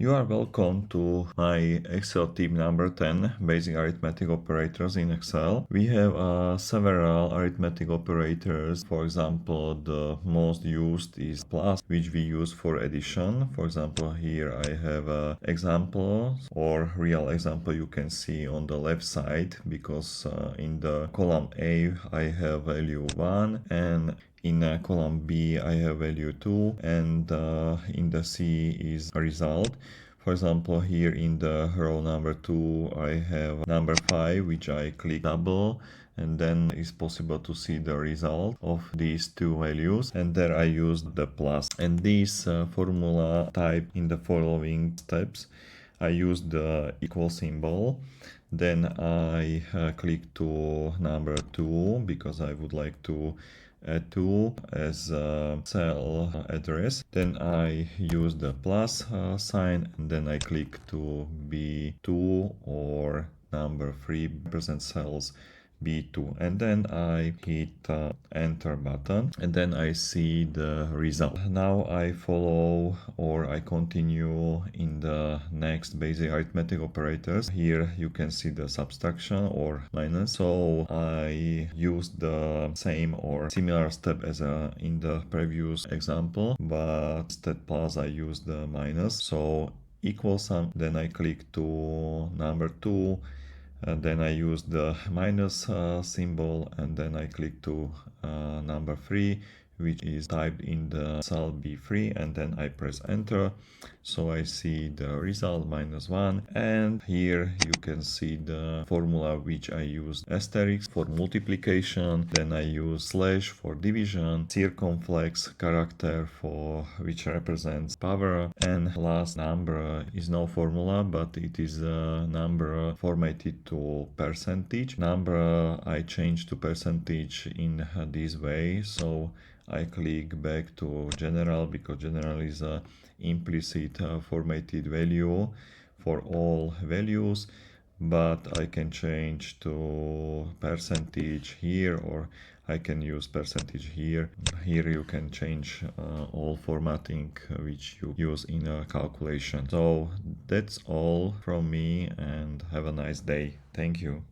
You are welcome to my Excel tip number 10, basic arithmetic operators in Excel. We have several arithmetic operators. For example, the most used is plus, which we use for addition. For example, here I have an example or real example you can see on the left side, because in the column A I have value 1, and in column B I have value 2, and in the C is a result. For example, here in the row number 2 I have number 5, which I click double, and then it's possible to see the result of these two values, and there I use the plus. And this formula type in the following steps. I use the equal symbol, then I click to number 2 because I would like to add 2 as a cell address. Then I use the plus sign, and then I click to B2 or number 3 represent cells B2, and then I hit enter button, and then I see the result. Now I follow or I continue in the next basic arithmetic operators. Here you can see the subtraction or minus, so I use the same or similar step as in the previous example, but instead plus I use the minus. So equal sum, then I click to number 2, and then I use the minus symbol, and then I click to number 3, which is typed in the cell B3, and then I press enter. So I see the result -1, and here you can see the formula which I use: asterisk for multiplication, then I use slash for division, circumflex character for which represents power, and last number is no formula, but it is a number formatted to percentage. Number I change to percentage in this way, so I click back to general, because general is a implicit formatted value for all values, but I can change to percentage here, or I can use percentage here. Here you can change all formatting which you use in a calculation. So that's all from me, and have a nice day. Thank you.